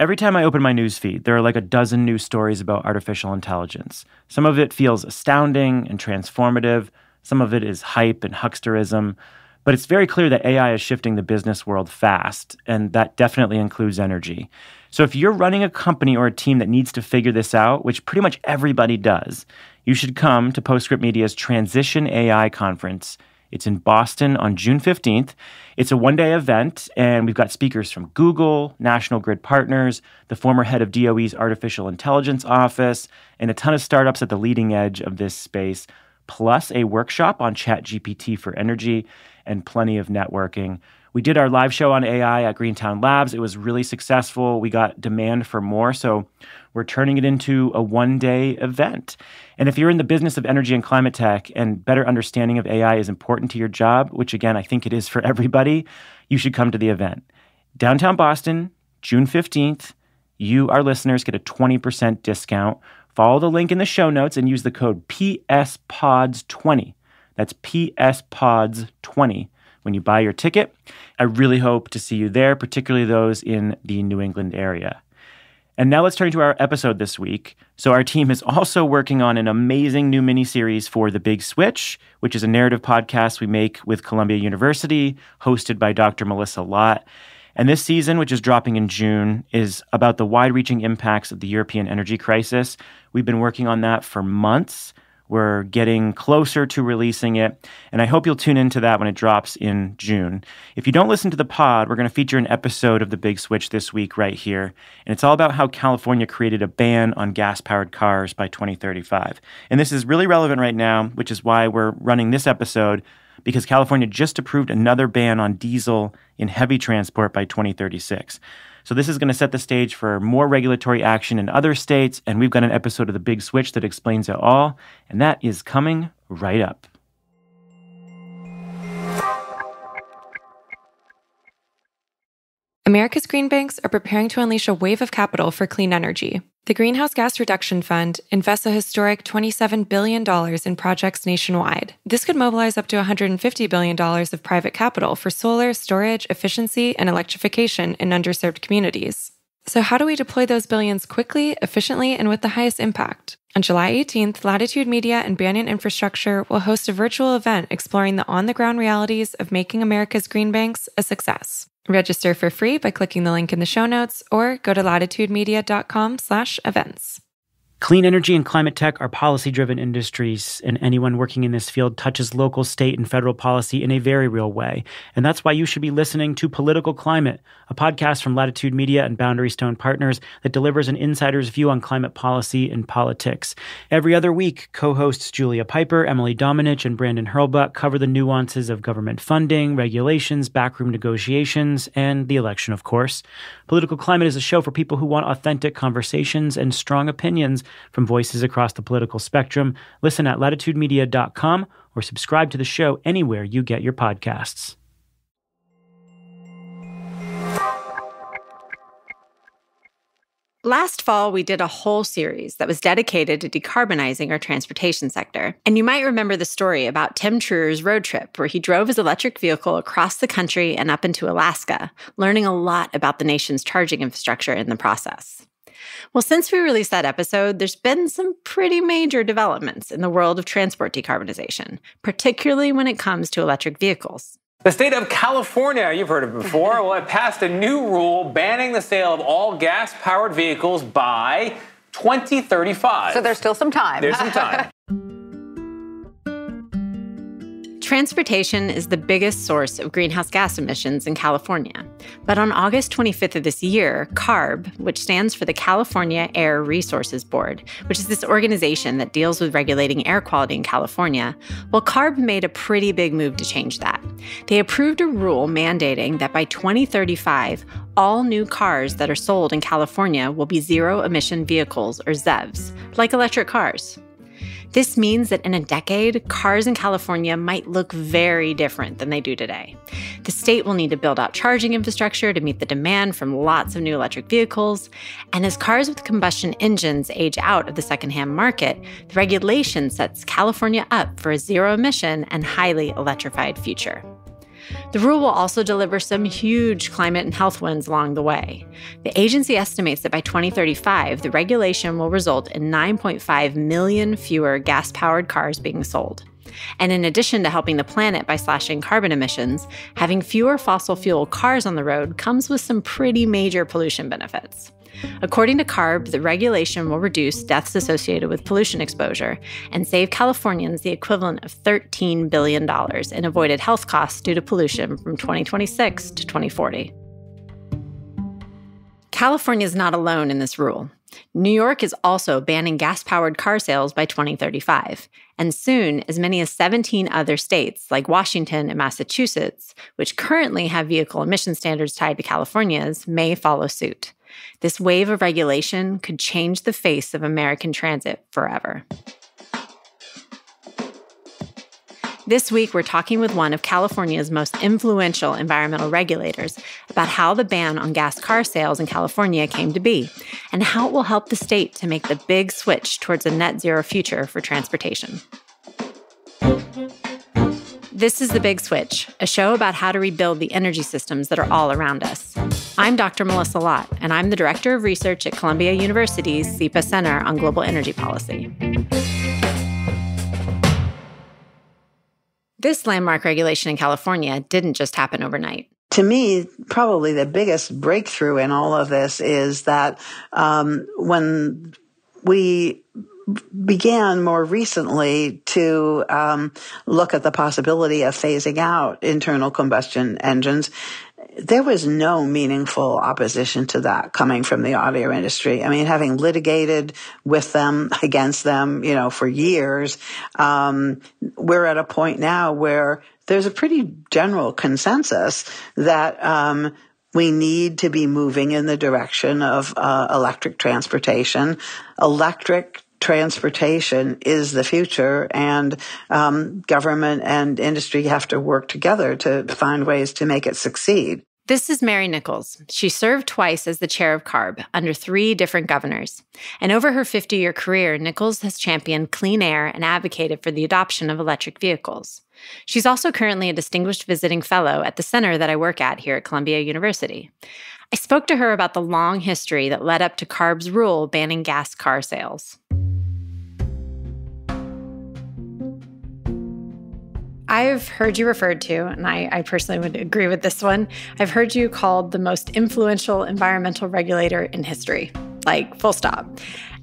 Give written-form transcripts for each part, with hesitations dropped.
Every time I open my newsfeed, there are like a dozen new stories about artificial intelligence. Some of it feels astounding and transformative. Some of it is hype and hucksterism. But it's very clear that AI is shifting the business world fast, and that definitely includes energy. So if you're running a company or a team that needs to figure this out, which pretty much everybody does, you should come to Postscript Media's Transition AI Conference. It's in Boston on June 15th. It's a one-day event, and we've got speakers from Google, National Grid Partners, the former head of DOE's Artificial Intelligence Office, and a ton of startups at the leading edge of this space, plus a workshop on ChatGPT for energy and plenty of networking. We did our live show on AI at Greentown Labs. It was really successful. We got demand for more, so we're turning it into a one-day event. And if you're in the business of energy and climate tech and better understanding of AI is important to your job, which again, I think it is for everybody, you should come to the event. Downtown Boston, June 15th. You, our listeners, get a 20% discount. Follow the link in the show notes and use the code PSPODS20. That's PSPODS20 when you buy your ticket. I really hope to see you there, particularly those in the New England area. And now let's turn to our episode this week. So our team is also working on an amazing new miniseries for The Big Switch, which is a narrative podcast we make with Columbia University, hosted by Dr. Melissa Lott. And this season, which is dropping in June, is about the wide-reaching impacts of the European energy crisis. We've been working on that for months. We're getting closer to releasing it, and I hope you'll tune into that when it drops in June. If you don't listen to the pod, we're going to feature an episode of The Big Switch this week right here, and it's all about how California created a ban on gas-powered cars by 2035. And this is really relevant right now, which is why we're running this episode, because California just approved another ban on diesel in heavy transport by 2036. So this is going to set the stage for more regulatory action in other states, and we've got an episode of The Big Switch that explains it all, and that is coming right up. America's green banks are preparing to unleash a wave of capital for clean energy. The Greenhouse Gas Reduction Fund invests a historic $27 billion in projects nationwide. This could mobilize up to $150 billion of private capital for solar, storage, efficiency, and electrification in underserved communities. So how do we deploy those billions quickly, efficiently, and with the highest impact? On July 18th, Latitude Media and Banyan Infrastructure will host a virtual event exploring the on-the-ground realities of making America's green banks a success. Register for free by clicking the link in the show notes or go to latitudemedia.com/events. Clean energy and climate tech are policy-driven industries, and anyone working in this field touches local, state, and federal policy in a very real way. And that's why you should be listening to Political Climate, a podcast from Latitude Media and Boundary Stone Partners that delivers an insider's view on climate policy and politics. Every other week, co-hosts Julia Piper, Emily Domenech, and Brandon Hurlbut cover the nuances of government funding, regulations, backroom negotiations, and the election, of course. Political Climate is a show for people who want authentic conversations and strong opinions from voices across the political spectrum. Listen at latitudemedia.com or subscribe to the show anywhere you get your podcasts. Last fall, we did a whole series that was dedicated to decarbonizing our transportation sector. And you might remember the story about Tim Truer's road trip, where he drove his electric vehicle across the country and up into Alaska, learning a lot about the nation's charging infrastructure in the process. Well, since we released that episode, there's been some pretty major developments in the world of transport decarbonization, particularly when it comes to electric vehicles. The state of California, you've heard of it before, well, it passed a new rule banning the sale of all gas-powered vehicles by 2035. So there's still some time. There's some time. Transportation is the biggest source of greenhouse gas emissions in California. But on August 25th of this year, CARB, which stands for the California Air Resources Board, which is this organization that deals with regulating air quality in California, well, CARB made a pretty big move to change that. They approved a rule mandating that by 2035, all new cars that are sold in California will be zero-emission vehicles, or ZEVs, like electric cars. This means that in a decade, cars in California might look very different than they do today. The state will need to build out charging infrastructure to meet the demand from lots of new electric vehicles. And as cars with combustion engines age out of the secondhand market, the regulation sets California up for a zero-emission and highly electrified future. The rule will also deliver some huge climate and health wins along the way. The agency estimates that by 2035, the regulation will result in 9.5 million fewer gas-powered cars being sold. And in addition to helping the planet by slashing carbon emissions, having fewer fossil fuel cars on the road comes with some pretty major pollution benefits. According to CARB, the regulation will reduce deaths associated with pollution exposure and save Californians the equivalent of $13 billion in avoided health costs due to pollution from 2026 to 2040. California is not alone in this rule. New York is also banning gas-powered car sales by 2035, and soon as many as 17 other states, like Washington and Massachusetts, which currently have vehicle emission standards tied to California's, may follow suit. This wave of regulation could change the face of American transit forever. This week, we're talking with one of California's most influential environmental regulators about how the ban on gas car sales in California came to be and how it will help the state to make the big switch towards a net zero future for transportation. This is The Big Switch, a show about how to rebuild the energy systems that are all around us. I'm Dr. Melissa Lott, and I'm the Director of Research at Columbia University's SEPA Center on Global Energy Policy. This landmark regulation in California didn't just happen overnight. To me, probably the biggest breakthrough in all of this is that when we began more recently to look at the possibility of phasing out internal combustion engines, there was no meaningful opposition to that coming from the auto industry. I mean, having litigated with them, against them, for years, we're at a point now where there's a pretty general consensus that we need to be moving in the direction of electric transportation. Electric transportation is the future, and government and industry have to work together to find ways to make it succeed. This is Mary Nichols. She served twice as the chair of CARB under 3 different governors. And over her 50-year career, Nichols has championed clean air and advocated for the adoption of electric vehicles. She's also currently a distinguished visiting fellow at the center that I work at here at Columbia University. I spoke to her about the long history that led up to CARB's rule banning gas car sales. I've heard you referred to, and I personally would agree with this one, I've heard you called the most influential environmental regulator in history, like full stop.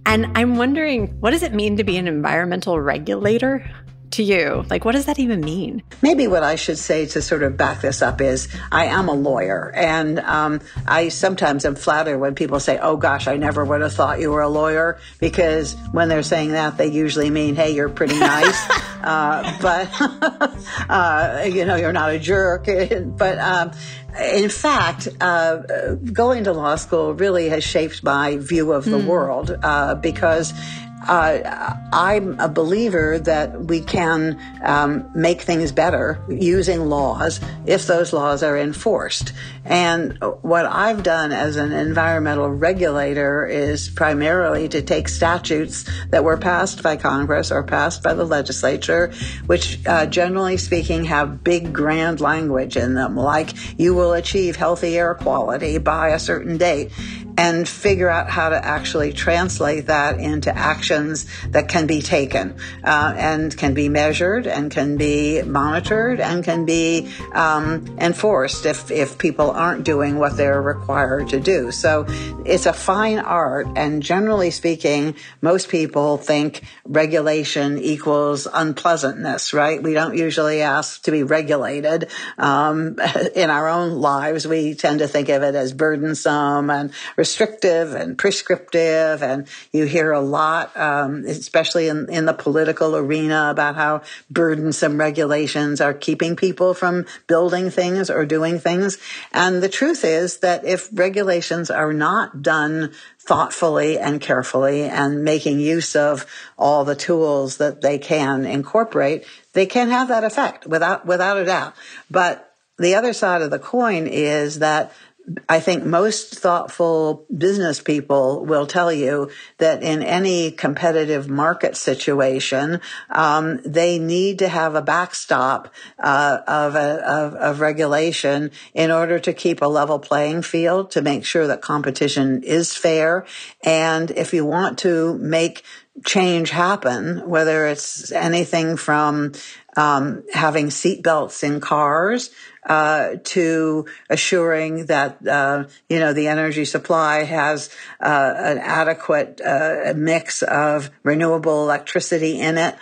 And I'm wondering, what does it mean to be an environmental regulator to you? Like, what does that even mean? Maybe what I should say to sort of back this up is I am a lawyer, and I sometimes am flattered when people say, oh gosh, I never would have thought you were a lawyer, because when they're saying that, they usually mean, hey, you're pretty nice, but you're not a jerk. But in fact, going to law school really has shaped my view of the world, because I'm a believer that we can make things better using laws if those laws are enforced. And what I've done as an environmental regulator is primarily to take statutes that were passed by Congress or passed by the legislature, which generally speaking have big grand language in them, like you will achieve healthy air quality by a certain date, and figure out how to actually translate that into actions that can be taken and can be measured and can be monitored and can be enforced if people aren't doing what they're required to do. So it's a fine art, and generally speaking, most people think regulation equals unpleasantness, right? We don't usually ask to be regulated. In our own lives, we tend to think of it as burdensome and restrictive and prescriptive, and you hear a lot, especially in the political arena, about how burdensome regulations are keeping people from building things or doing things. And the truth is that if regulations are not done thoughtfully and carefully and making use of all the tools that they can incorporate, they can have that effect without a doubt. But the other side of the coin is that I think most thoughtful business people will tell you that in any competitive market situation, they need to have a backstop of regulation in order to keep a level playing field, to make sure that competition is fair. And if you want to make change happen, whether it's anything from having seatbelts in cars to assuring that the energy supply has an adequate mix of renewable electricity in it.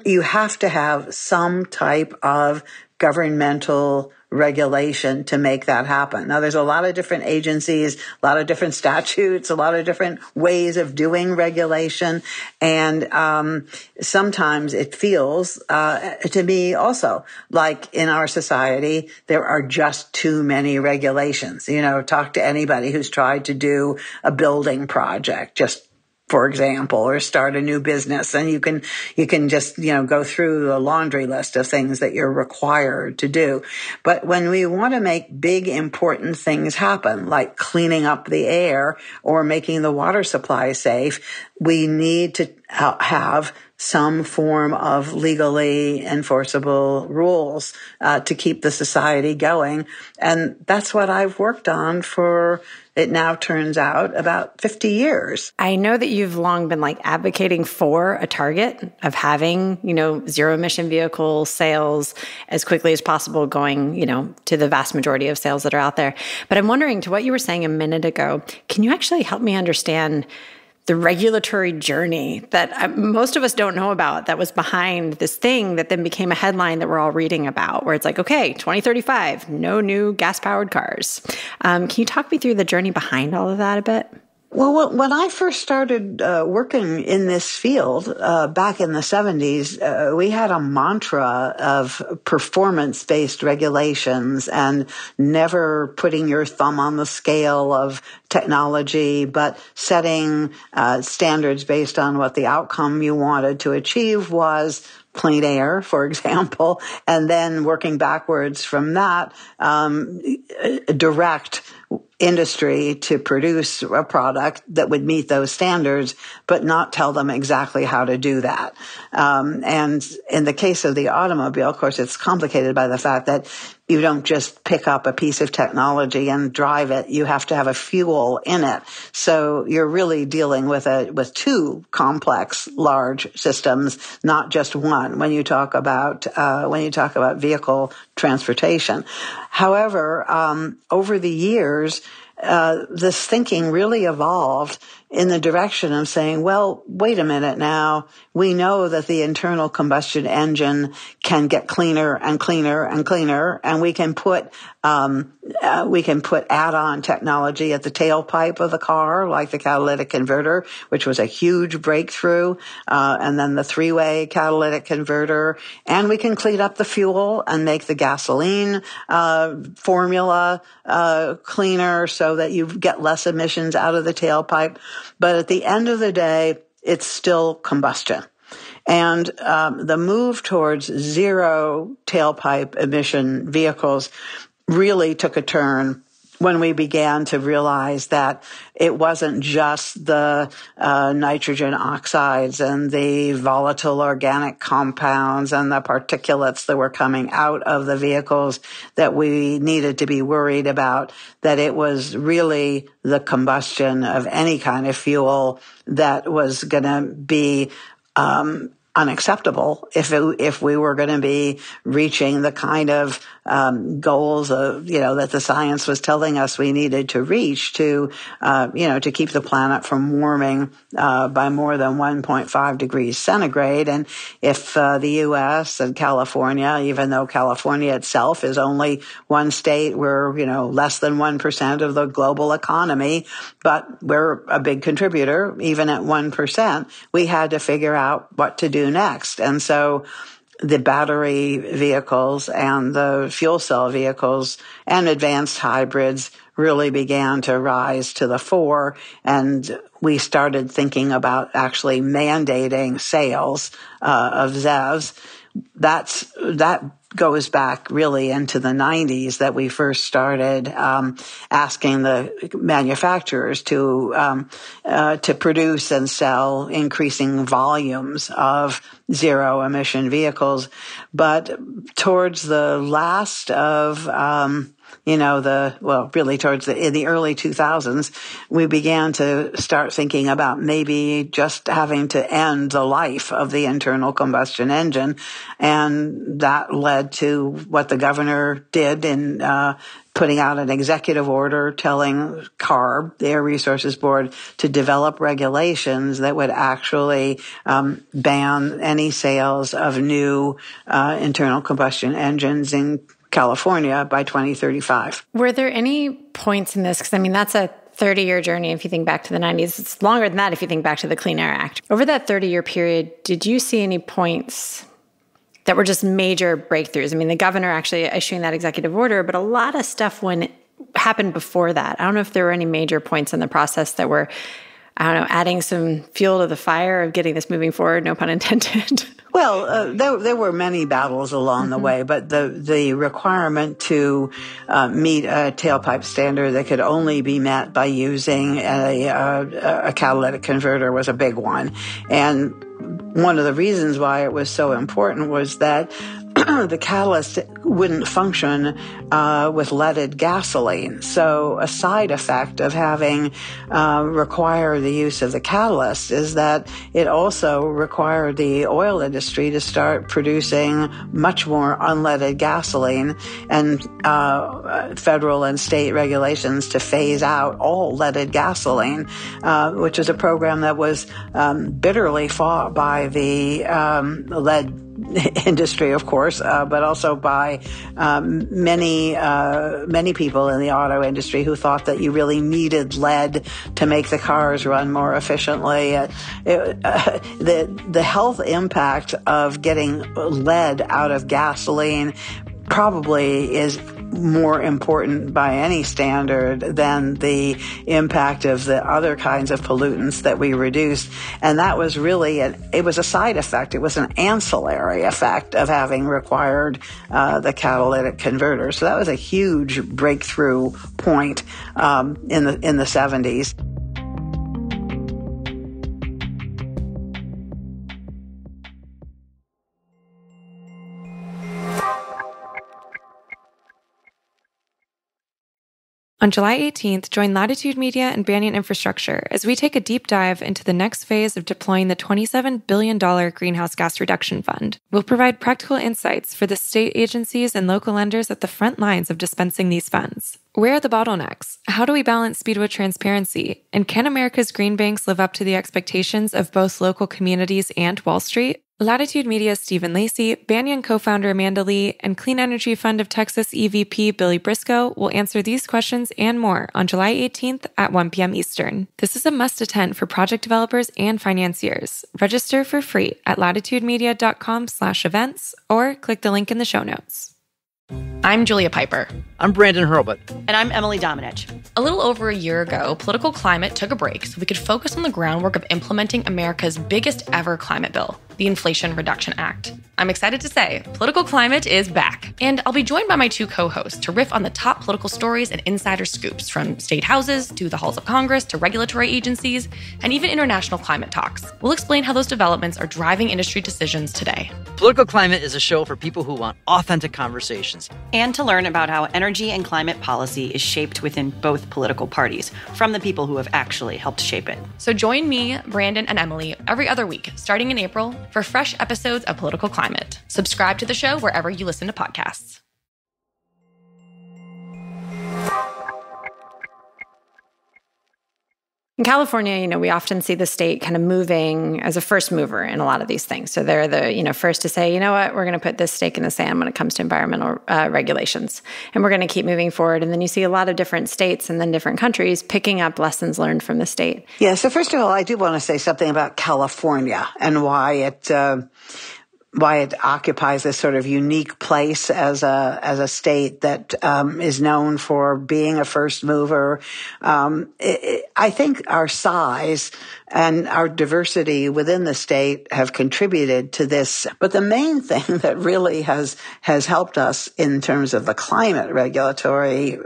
You have to have some type of governmental regulation to make that happen. Now, there's a lot of different agencies, a lot of different statutes, a lot of different ways of doing regulation. And sometimes it feels to me also like in our society, there are just too many regulations. Talk to anybody who's tried to do a building project, just for example, or start a new business. And you can just, go through the laundry list of things that you're required to do. But when we want to make big, important things happen, like cleaning up the air or making the water supply safe, we need to have some form of legally enforceable rules to keep the society going. And that's what I've worked on for, it now turns out, about 50 years. I know that you've long been advocating for a target of having, zero emission vehicle sales as quickly as possible, going, to the vast majority of sales that are out there. But I'm wondering, to what you were saying a minute ago, can you actually help me understand the regulatory journey that most of us don't know about, that was behind this thing that then became a headline that we're all reading about, where it's like, okay, 2035, no new gas-powered cars. Can you talk me through the journey behind all of that a bit? Well, when I first started working in this field back in the 70s, we had a mantra of performance-based regulations and never putting your thumb on the scale of technology, but setting standards based on what the outcome you wanted to achieve was. Clean air, for example, and then working backwards from that, direct industry to produce a product that would meet those standards, but not tell them exactly how to do that. And in the case of the automobile, of course, it's complicated by the fact that you don't just pick up a piece of technology and drive it. You have to have a fuel in it. So you're really dealing with two complex, large systems, not just one, when you talk about vehicle transportation. However, over the years, this thinking really evolved in the direction of saying, well, wait a minute now. We know that the internal combustion engine can get cleaner and cleaner and cleaner, and we can put add-on technology at the tailpipe of the car, like the catalytic converter, which was a huge breakthrough, and then the three-way catalytic converter, and we can clean up the fuel and make the gasoline formula cleaner so that you get less emissions out of the tailpipe. But at the end of the day, it's still combustion. And the move towards zero tailpipe emission vehicles really took a turn when we began to realize that it wasn't just the nitrogen oxides and the volatile organic compounds and the particulates that were coming out of the vehicles that we needed to be worried about, that it was really the combustion of any kind of fuel that was going to be unacceptable if we were going to be reaching the kind of goals of, that the science was telling us we needed to reach to keep the planet from warming by more than 1.5 degrees centigrade. And if the U.S. and California, even though California itself is only one state, we're, less than 1% of the global economy, but we're a big contributor, even at 1%, we had to figure out what to do next. And so the battery vehicles and the fuel cell vehicles and advanced hybrids really began to rise to the fore. And we started thinking about actually mandating sales of ZEVs. That goes back really into the 90s that we first started asking the manufacturers to produce and sell increasing volumes of zero emission vehicles. But towards the last of in the early 2000s, we began to start thinking about maybe just having to end the life of the internal combustion engine. And that led to what the governor did in putting out an executive order telling CARB, the Air Resources Board, to develop regulations that would actually ban any sales of new internal combustion engines in California by 2035. Were there any points in this? Because, that's a 30-year journey if you think back to the 90s. It's longer than that if you think back to the Clean Air Act. Over that 30-year period, did you see any points that were just major breakthroughs? The governor actually issuing that executive order, but a lot of stuff happened before that. I don't know if there were any major points in the process that were, adding some fuel to the fire of getting this moving forward, no pun intended. Well, there were many battles along the way, but the requirement to meet a tailpipe standard that could only be met by using a catalytic converter was a big one. And one of the reasons why it was so important was that the catalyst wouldn't function with leaded gasoline. So a side effect of having require the use of the catalyst is that it also required the oil industry to start producing much more unleaded gasoline and federal and state regulations to phase out all leaded gasoline, which is a program that was bitterly fought by the lead industry, of course, but also by many people in the auto industry who thought that you really needed lead to make the cars run more efficiently. The health impact of getting lead out of gasoline probably is more important by any standard than the impact of the other kinds of pollutants that we reduced. And that was really, it was a side effect. It was an ancillary effect of having required the catalytic converter. So that was a huge breakthrough point in the 70s. On July 18th, join Latitude Media and Banyan Infrastructure as we take a deep dive into the next phase of deploying the $27 billion Greenhouse Gas Reduction Fund. We'll provide practical insights for the state agencies and local lenders at the front lines of dispensing these funds. Where are the bottlenecks? How do we balance speed with transparency? And can America's green banks live up to the expectations of both local communities and Wall Street? Latitude Media's Stephen Lacey, Banyan co-founder Amanda Lee, and Clean Energy Fund of Texas EVP Billy Briscoe will answer these questions and more on July 18th at 1 p.m. Eastern. This is a must-attend for project developers and financiers. Register for free at latitudemedia.com/events or click the link in the show notes. I'm Julia Piper. I'm Brandon Hurlbut. And I'm Emily Domenech. A little over a year ago, Political Climate took a break so we could focus on the groundwork of implementing America's biggest ever climate bill, the Inflation Reduction Act. I'm excited to say, Political Climate is back. And I'll be joined by my two co-hosts to riff on the top political stories and insider scoops, from state houses to the halls of Congress to regulatory agencies and even international climate talks. We'll explain how those developments are driving industry decisions today. Political Climate is a show for people who want authentic conversations. And to learn about how energy and climate policy is shaped within both political parties, from the people who have actually helped shape it. So join me, Brandon, and Emily every other week, starting in April, for fresh episodes of Political Climate. Subscribe to the show wherever you listen to podcasts. In California, we often see the state kind of moving as a first mover in a lot of these things. So they're the, first to say, you know what, we're going to put this stake in the sand when it comes to environmental regulations. And we're going to keep moving forward. And then you see a lot of different states and then different countries picking up lessons learned from the state. Yeah, so first of all, I do want to say something about California and why why it occupies this sort of unique place as a state that is known for being a first mover. I think our size and our diversity within the state have contributed to this. But the main thing that really has helped us in terms of the climate regulatory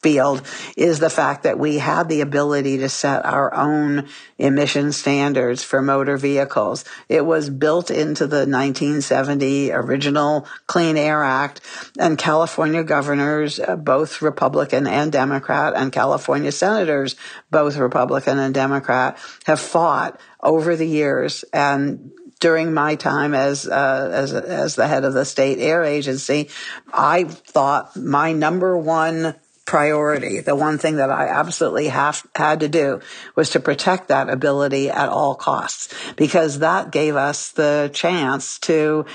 field is the fact that we had the ability to set our own emission standards for motor vehicles. It was built into the 1970 original Clean Air Act, and California governors, both Republican and Democrat, and California senators, both Republican and Democrat, have fought over the years. And during my time as the head of the state air agency, I thought my number one priority, the one thing that I absolutely had to do, was to protect that ability at all costs, because that gave us the chance to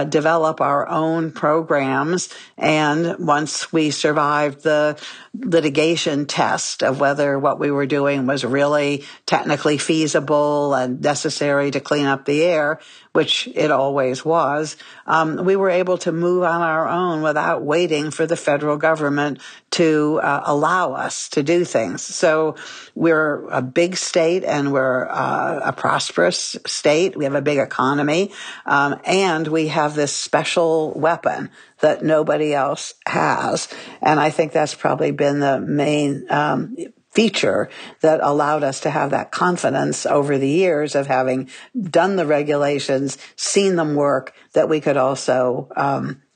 develop our own programs. And once we survived the litigation test of whether what we were doing was really technically feasible and necessary to clean up the air, which it always was, we were able to move on our own without waiting for the federal government to allow us to do things. So we're a big state, and we're a prosperous state. We have a big economy, and we have this special weapon that nobody else has. And I think that's probably been the main feature that allowed us to have that confidence over the years of having done the regulations, seen them work, that we could also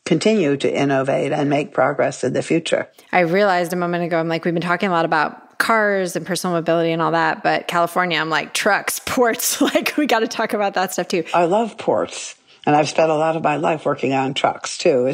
continue to innovate and make progress in the future. I realized a moment ago, I'm like, we've been talking a lot about cars and personal mobility and all that, but California, I'm like, trucks, ports, like we got to talk about that stuff too. I love ports. And I've spent a lot of my life working on trucks too.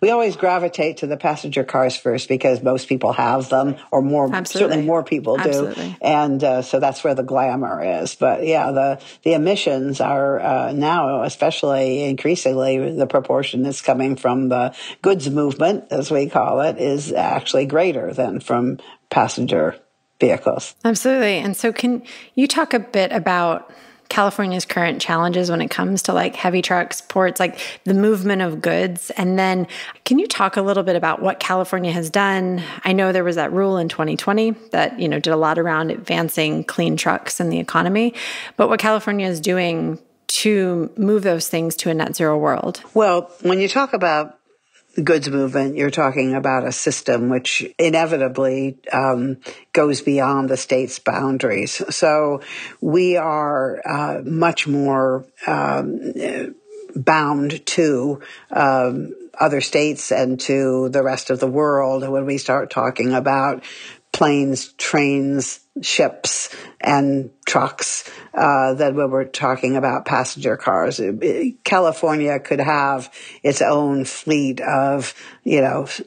We always gravitate to the passenger cars first because most people have them, or more, Absolutely. Certainly more people do. Absolutely. And so that's where the glamour is. But yeah, the emissions are now, especially increasingly, the proportion that's coming from the goods movement, as we call it, is actually greater than from passenger vehicles. Absolutely. And so can you talk a bit about California's current challenges when it comes to like heavy trucks, ports, like the movement of goods? And then can you talk a little bit about what California has done? I know there was that rule in 2020 that, did a lot around advancing clean trucks in the economy, but what California is doing to move those things to a net zero world. Well, when you talk about goods movement, you're talking about a system which inevitably goes beyond the state's boundaries. So we are much more bound to other states and to the rest of the world when we start talking about planes, trains, ships, and trucks than when we're talking about passenger cars. California could have its own fleet of,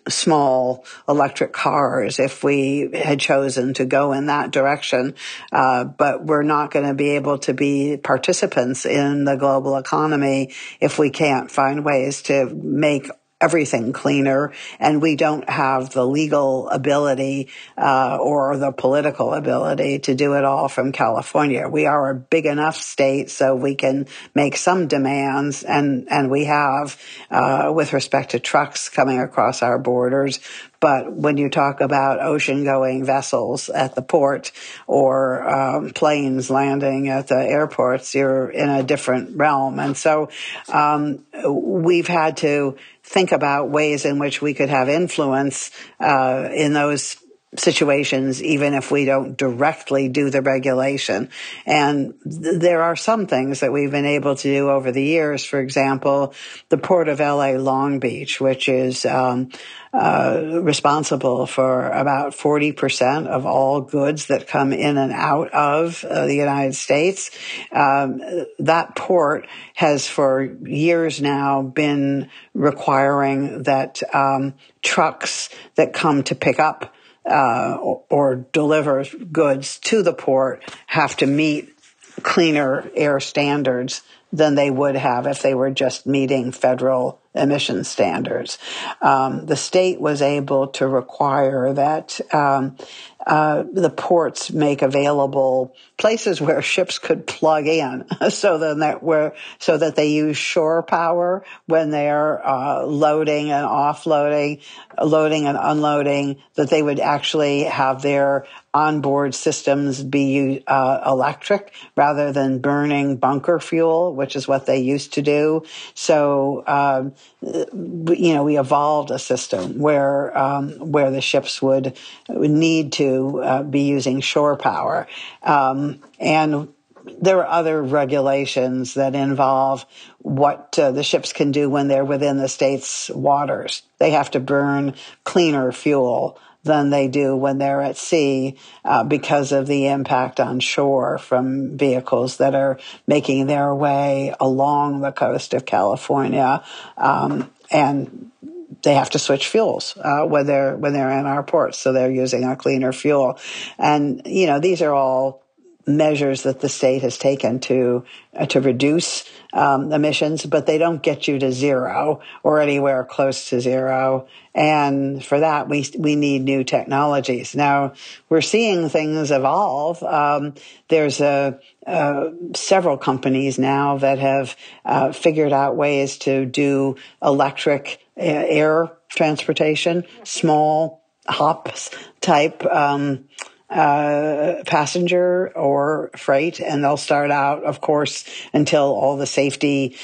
small electric cars if we had chosen to go in that direction. But we're not going to be able to be participants in the global economy if we can't find ways to make everything cleaner, and we don't have the legal ability or the political ability to do it all from California. We are a big enough state so we can make some demands, and we have with respect to trucks coming across our borders. But when you talk about ocean-going vessels at the port or planes landing at the airports, you're in a different realm. And so we've had to think about ways in which we could have influence in those situations, even if we don't directly do the regulation. And there are some things that we've been able to do over the years. For example, the Port of LA Long Beach, which is responsible for about 40% of all goods that come in and out of the United States. That port has for years now been requiring that trucks that come to pick up or deliver goods to the port have to meet cleaner air standards than they would have if they were just meeting federal emission standards. The state was able to require that the ports make available places where ships could plug in, so that they use shore power when they're loading and offloading, loading and unloading, that they would actually have their onboard systems be electric rather than burning bunker fuel, which is what they used to do. So, we evolved a system where the ships would need to be using shore power, and there are other regulations that involve what the ships can do when they're within the state's waters. They have to burn cleaner fuel than they do when they're at sea because of the impact on shore from vehicles that are making their way along the coast of California, and they have to switch fuels when they're in our ports, so they're using a cleaner fuel. And these are all measures that the state has taken to reduce emissions, but they don't get you to zero or anywhere close to zero. And for that, we need new technologies. Now, we're seeing things evolve. There's several companies now that have figured out ways to do electric air transportation, small hops type passenger or freight, and they'll start out, of course, until all the safety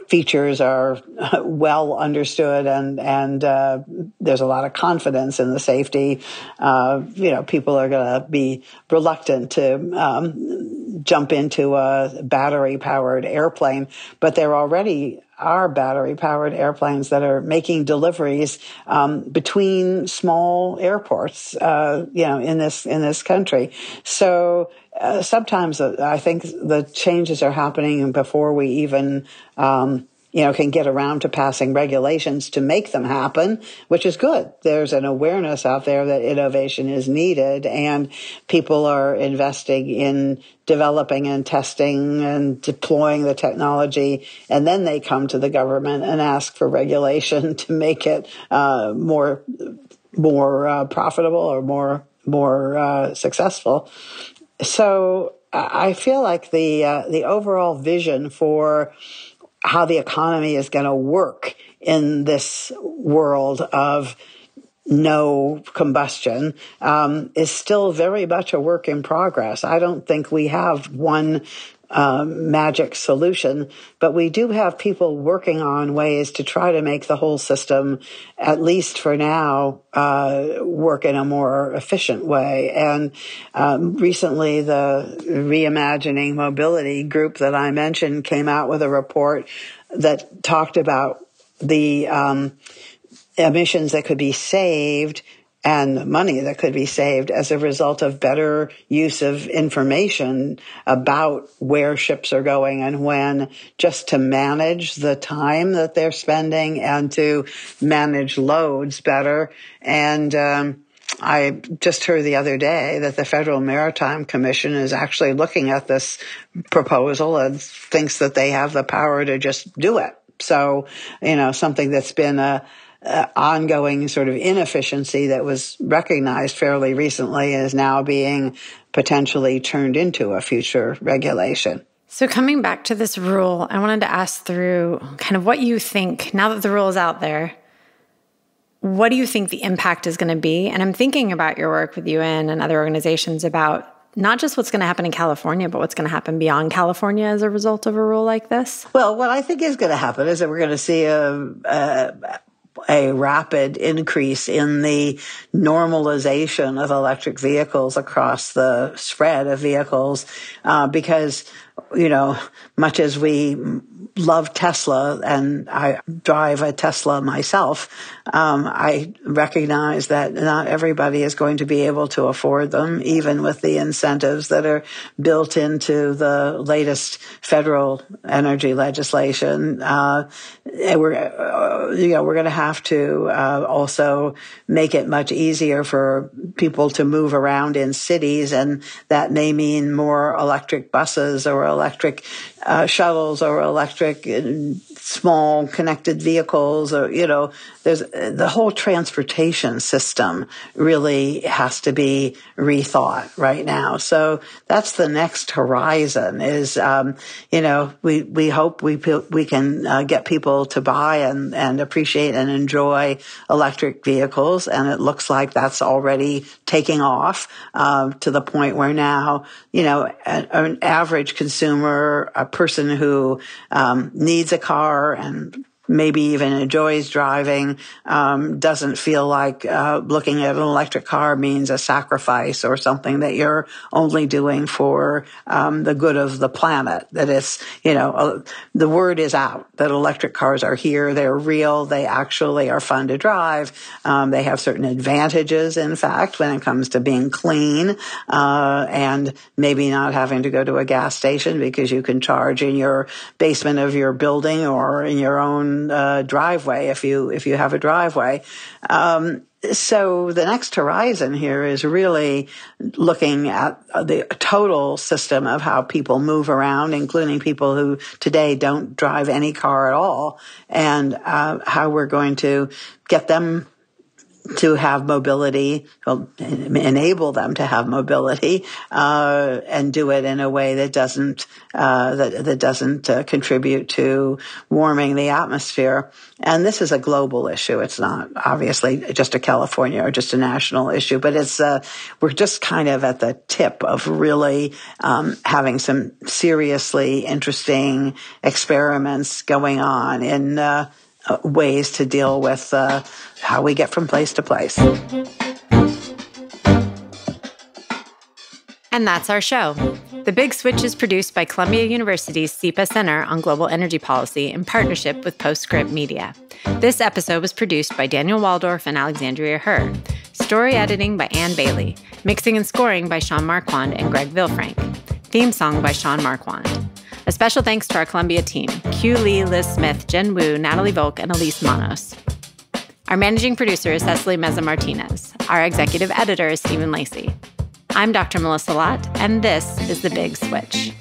features are well understood and there's a lot of confidence in the safety. People are going to be reluctant to jump into a battery-powered airplane, but there already are battery-powered airplanes that are making deliveries between small airports, in this country. So sometimes I think the changes are happening before we even can get around to passing regulations to make them happen, which is good. There's an awareness out there that innovation is needed, and people are investing in developing and testing and deploying the technology, and then they come to the government and ask for regulation to make it more profitable or more successful. So I feel like the overall vision for how the economy is going to work in this world of no combustion is still very much a work in progress. I don't think we have one magic solution, but we do have people working on ways to try to make the whole system, at least for now, work in a more efficient way. And recently, the Reimagining Mobility group that I mentioned came out with a report that talked about the emissions that could be saved and money that could be saved as a result of better use of information about where ships are going and when, just to manage the time that they're spending and to manage loads better. And I just heard the other day that the Federal Maritime Commission is actually looking at this proposal and thinks that they have the power to just do it. So, something that's been a ongoing sort of inefficiency that was recognized fairly recently is now being potentially turned into a future regulation. So coming back to this rule, I wanted to ask through kind of what you think, now that the rule is out there, what do you think the impact is going to be? And I'm thinking about your work with UN and other organizations about not just what's going to happen in California, but what's going to happen beyond California as a result of a rule like this. Well, what I think is going to happen is that we're going to see a rapid increase in the normalization of electric vehicles across the spread of vehicles, because, much as we love Tesla, and I drive a Tesla myself, I recognize that not everybody is going to be able to afford them, even with the incentives that are built into the latest federal energy legislation. We're going to have to also make it much easier for people to move around in cities, and that may mean more electric buses or electric shuttles or electric small connected vehicles, or, there's the whole transportation system really has to be rethought right now. So that's the next horizon is, we hope we can get people to buy and appreciate and enjoy electric vehicles. And it looks like that's already taking off, to the point where now, an average consumer, a person who, needs a car and maybe even enjoys driving, doesn't feel like looking at an electric car means a sacrifice or something that you're only doing for the good of the planet. That it's, the word is out that electric cars are here. They're real. They actually are fun to drive. They have certain advantages, in fact, when it comes to being clean, and maybe not having to go to a gas station because you can charge in your basement of your building or in your own driveway if you have a driveway. So the next horizon here is really looking at the total system of how people move around, including people who today don't drive any car at all, and how we're going to get them to have mobility, enable them to have mobility, and do it in a way that doesn't contribute to warming the atmosphere. And this is a global issue. It's not obviously just a California or just a national issue, but it's we're just kind of at the tip of really having some seriously interesting experiments going on in ways to deal with how we get from place to place. And that's our show. The Big Switch is produced by Columbia University's SEPA Center on Global Energy Policy in partnership with Postscript Media. This episode was produced by Daniel Waldorf and Alexandria Herr. Story editing by Ann Bailey. Mixing and scoring by Sean Marquand and Greg Vilfrank. Theme song by Sean Marquand. A special thanks to our Columbia team, Q Lee, Liz Smith, Jen Wu, Natalie Volk, and Elise Manos. Our managing producer is Cecily Meza-Martinez. Our executive editor is Stephen Lacey. I'm Dr. Melissa Lott, and this is The Big Switch.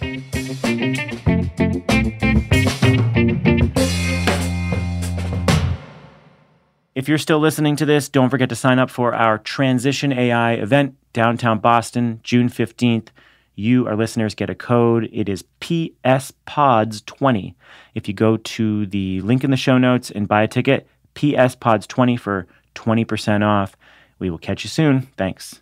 If you're still listening to this, don't forget to sign up for our Transition AI event, downtown Boston, June 15th. You, our listeners, get a code. It is PSPODS20. If you go to the link in the show notes and buy a ticket, PSPODS20 for 20% off. We will catch you soon. Thanks.